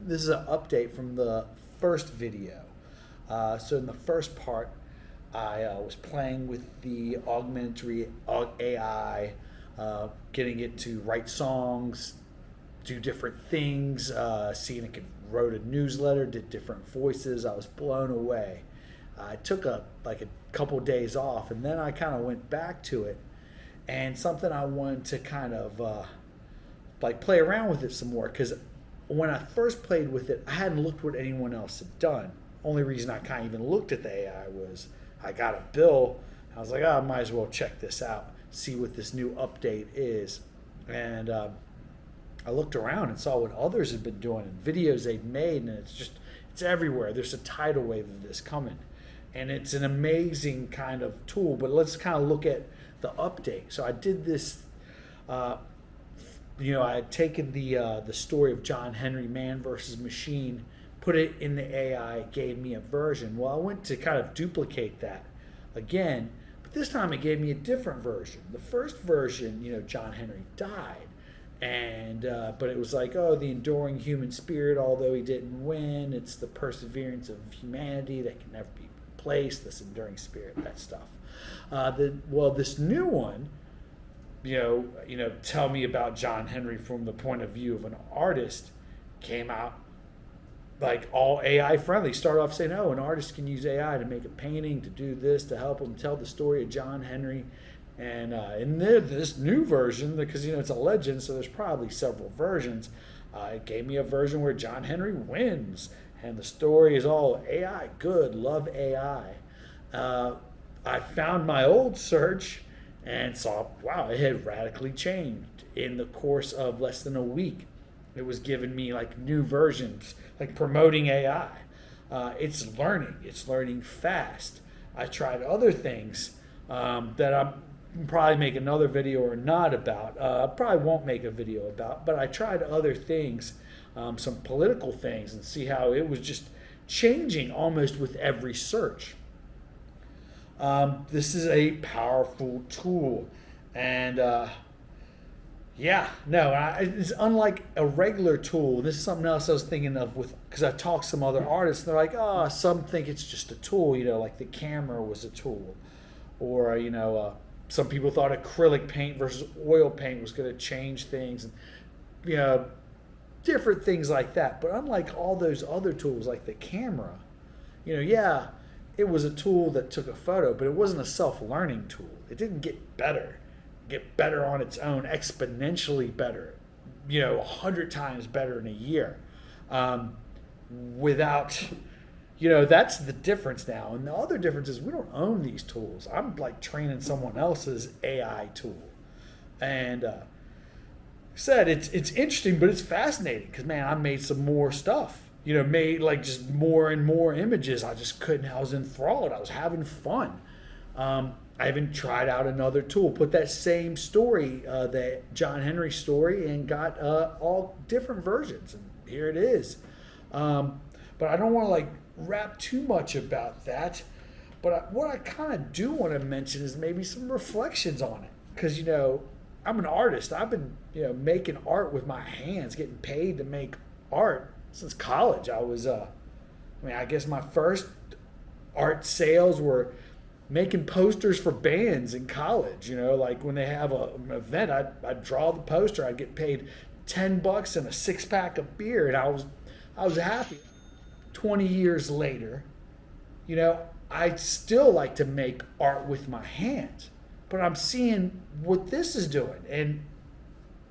This is an update from the first video. So in the first part, I was playing with the augmented AI, getting it to write songs, do different things, seeing it could wrote a newsletter, did different voices. I was blown away. I took a couple days off, and then I kind of went back to it, and something I wanted to kind of play around with it some more, because when I first played with it, I hadn't looked what anyone else had done. Only reason I kind of even looked at the AI was I got a bill. I was like, oh, I might as well check this out, see what this new update is. And I looked around and saw what others had been doing and videos they'd made, and it's everywhere. There's a tidal wave of this coming. And it's an amazing kind of tool, but let's kind of look at the update. So I did this, I had taken the story of John Henry, Man versus Machine, put it in the AI, it gave me a version. Well, I went to kind of duplicate that again, but this time it gave me a different version. The first version, John Henry died. And but it was like, oh, the enduring human spirit, although he didn't win, it's the perseverance of humanity that can never be replaced, this enduring spirit, that stuff. This new one, tell me about John Henry from the point of view of an artist, came out like all AI friendly. Started off saying, oh, an artist can use AI to make a painting, to do this, to help him tell the story of John Henry. And in this new version, because it's a legend, so there's probably several versions, it gave me a version where John Henry wins, and the story is all AI, good, love AI. I found my old search and saw, wow, it had radically changed in the course of less than a week. It was giving me new versions, promoting AI. It's learning fast. I tried other things that I'm probably make another video or not about. Probably won't make a video about, but I tried other things, some political things, and see how it was just changing almost with every search. This is a powerful tool, and it's unlike a regular tool. This is something else I was thinking of because I talked to some other artists, and they're like, oh, some think it's just a tool, like the camera was a tool, or some people thought acrylic paint versus oil paint was going to change things, and different things like that. But unlike all those other tools, like the camera, it was a tool that took a photo, but it wasn't a self-learning tool. It didn't get better on its own, exponentially better, 100 times better in a year, without. That's the difference now. And the other difference is we don't own these tools. I'm training someone else's AI tool. And said it's interesting, but it's fascinating because, man, I made some more stuff. Made just more and more images. I just couldn't. I was enthralled. I was having fun. I even tried out another tool, put that same story, that John Henry story, and got all different versions. And here it is. But I don't want to rap too much about that, but what I kind of do want to mention is maybe some reflections on it, because I'm an artist. I've been making art with my hands, getting paid to make art since college. I was I guess my first art sales were making posters for bands in college. When they have an event, I'd draw the poster, I'd get paid $10 and a 6-pack of beer, and I was happy. 20 years later, I still like to make art with my hands, but I'm seeing what this is doing, and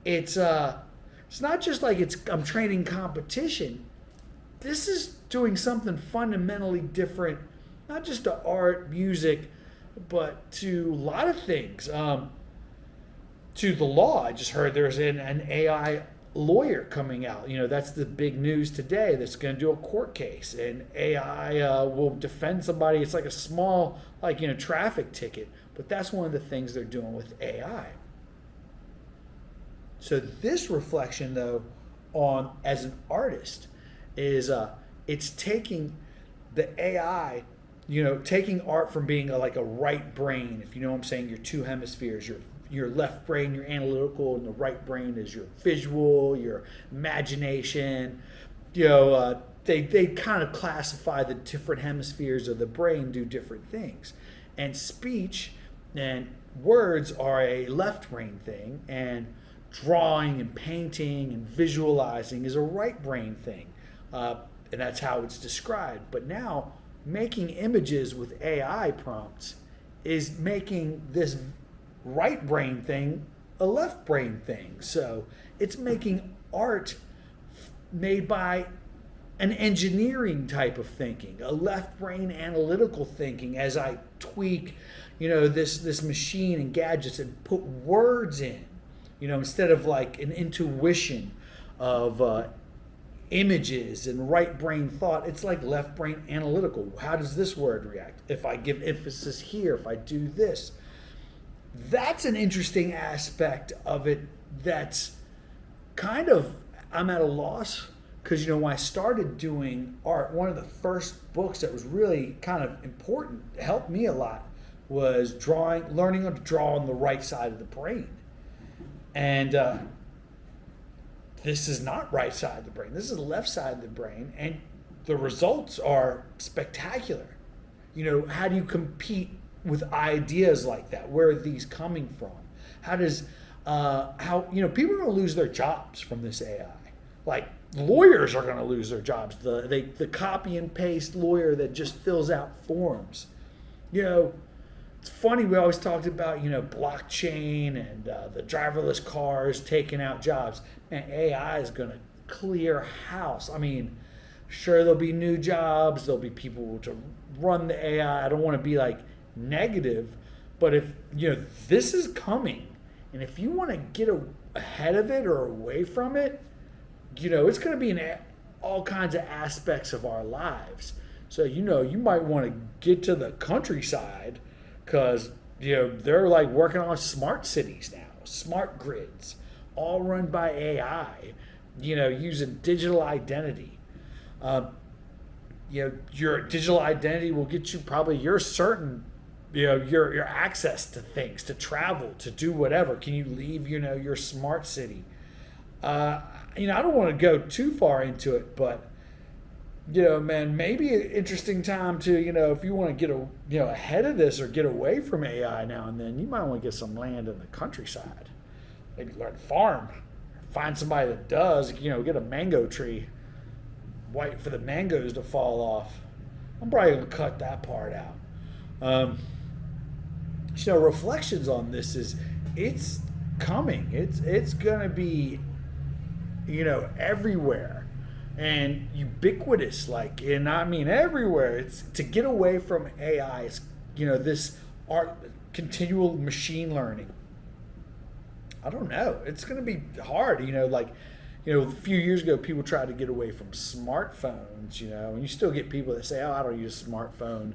it's not just I'm training competition. This is doing something fundamentally different, not just to art, music, but to a lot of things. To the law, I just heard there's an AI lawyer coming out. That's the big news today, that's going to do a court case, and AI will defend somebody. It's like a small traffic ticket, but that's one of the things they're doing with AI. So this reflection, though, on as an artist is it's taking the AI, taking art from being a right brain, if you know what I'm saying, your two hemispheres, your left brain, your analytical, and the right brain is your visual, your imagination, they kind of classify the different hemispheres of the brain do different things, and speech and words are a left brain thing, and drawing and painting and visualizing is a right brain thing, and that's how it's described. But now making images with AI prompts is making this right brain thing a left brain thing. So it's making art made by an engineering type of thinking, a left brain analytical thinking, as I tweak, this machine and gadgets and put words in, instead of like an intuition of images and right brain thought. It's like left brain analytical. How does this word react? If I give emphasis here, if I do this, that's an interesting aspect of it. That's kind of, I'm at a loss, because when I started doing art, one of the first books that was really kind of important, helped me a lot, was learning how to draw on the right side of the brain. And this is not right side of the brain. This is the left side of the brain, and the results are spectacular. How do you compete with ideas like that? Where are these coming from? How does people are going to lose their jobs from this AI? Like, lawyers are going to lose their jobs. The copy and paste lawyer that just fills out forms. It's funny, we always talked about blockchain and the driverless cars taking out jobs. Man, AI is going to clear house. I mean, sure, there'll be new jobs. There'll be people to run the AI. I don't want to be like negative, but if this is coming, and if you want to get ahead of it or away from it, it's going to be in all kinds of aspects of our lives. So you might want to get to the countryside, because they're like working on smart cities now, smart grids, all run by AI, using digital identity. Your digital identity will get you probably your certain, your access to things, to travel, to do whatever. Can you leave, your smart city? I don't want to go too far into it, but man, maybe an interesting time to, if you want to get ahead of this or get away from AI now and then, you might want to get some land in the countryside. Maybe learn to farm. Find somebody that does, get a mango tree. Wait for the mangoes to fall off. I'm probably going to cut that part out. Reflections on this is, it's coming. It's going to be, everywhere and ubiquitous, and I mean everywhere. It's to get away from AI. It's, this art, continual machine learning. I don't know. It's going to be hard, a few years ago, people tried to get away from smartphones, and you still get people that say, oh, I don't use a smartphone.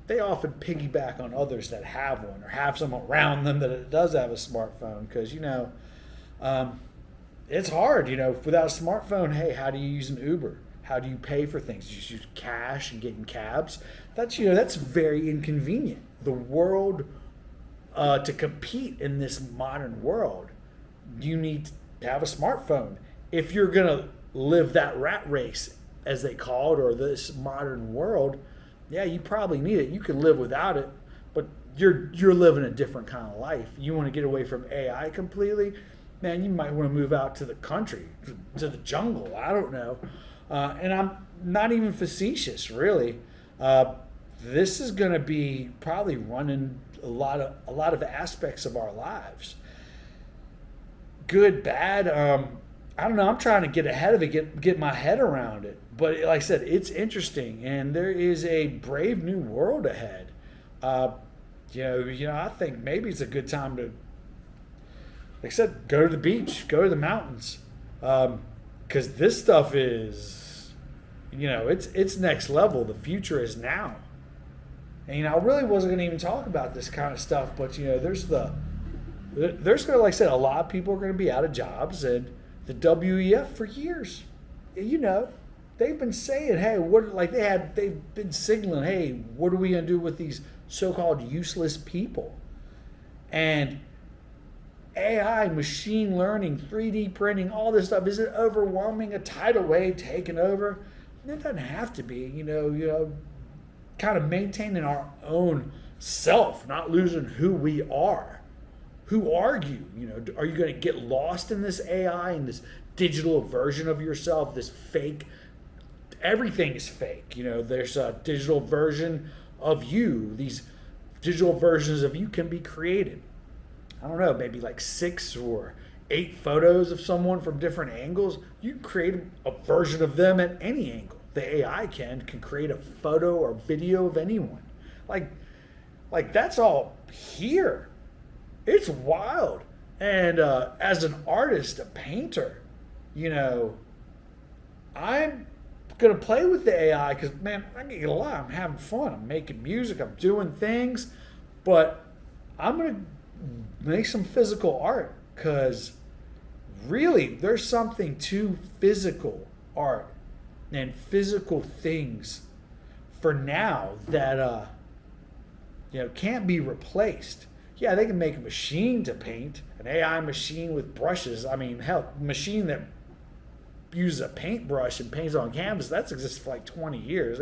They often piggyback on others that have one, or have someone around them that does have a smartphone, because, it's hard, without a smartphone. Hey, how do you use an Uber? How do you pay for things? You just use cash and get in cabs. That's very inconvenient. The world, to compete in this modern world, you need to have a smartphone. If you're going to live that rat race, as they call it, or this modern world, yeah, you probably need it. You can live without it, but you're living a different kind of life. You want to get away from AI completely? Man, you might want to move out to the country, to the jungle. I don't know. And I'm not even facetious, really. This is going to be probably running a lot of aspects of our lives. Good, bad. I don't know. I'm trying to get ahead of it, get my head around it. But like I said, it's interesting, and there is a brave new world ahead. I think maybe it's a good time to, like I said, go to the beach, go to the mountains, because this stuff is, it's next level. The future is now. And I really wasn't going to even talk about this kind of stuff, but there's going to, like I said, a lot of people are going to be out of jobs, and the WEF for years, they've been saying, hey, they've been signaling, hey, what are we going to do with these so-called useless people? And AI, machine learning, 3D printing, all this stuff, is it overwhelming, a tidal wave taking over? It doesn't have to be. Kind of maintaining our own self, not losing who we are. Who are you? Are you going to get lost in this AI and this digital version of yourself, this fake? Everything is fake. There's a digital version of you. These digital versions of you can be created. I don't know, maybe like 6 or 8 photos of someone from different angles. You can create a version of them at any angle. The AI can create a photo or video of anyone. Like that's all here. It's wild. And as an artist, a painter, I'm gonna play with the AI because, man, I ain't gonna lie, I'm having fun. I'm making music, I'm doing things, but I'm gonna make some physical art because really there's something to physical art and physical things for now that can't be replaced. Yeah, they can make a machine to paint, an AI machine with brushes. I mean, hell, a machine that uses a paintbrush and paints on canvas, that's existed for like 20 years.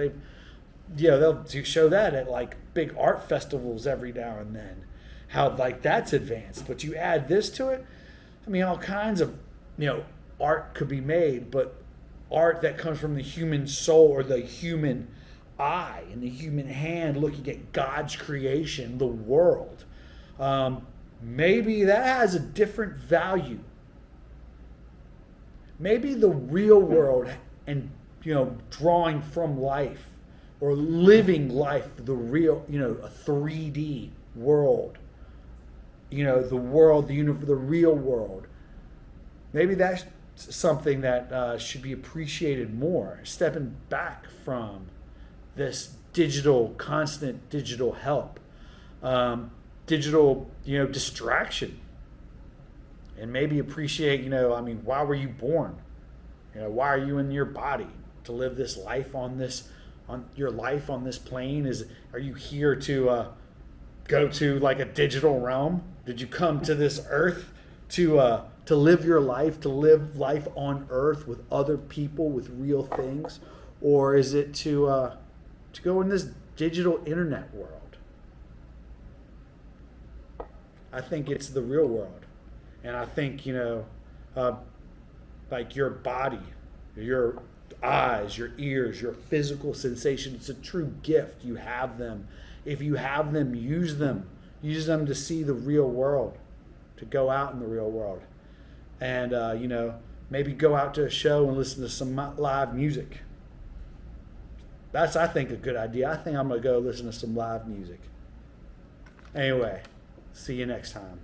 They'll show that at like big art festivals every now and then. How like that's advanced. But you add this to it, I mean, all kinds of art could be made, but art that comes from the human soul or the human eye and the human hand looking at God's creation, the world. Maybe that has a different value. Maybe the real world and drawing from life or living life, the real, a 3D world, the world, the real world. Maybe that's something that should be appreciated more, stepping back from this constant digital help, digital, distraction, and maybe appreciate, why were you born? Why are you in your body to live this life on your life on this plane? Are you here to go to like a digital realm? Did you come to this earth to live your life, to live life on earth with other people, with real things? Or is it to go in this digital internet world? I think it's the real world. And I think, like your body, your eyes, your ears, your physical sensation, it's a true gift. You have them. If you have them, use them. Use them to see the real world, to go out in the real world. And, maybe go out to a show and listen to some live music. That's, I think, a good idea. I think I'm going to go listen to some live music. Anyway, see you next time.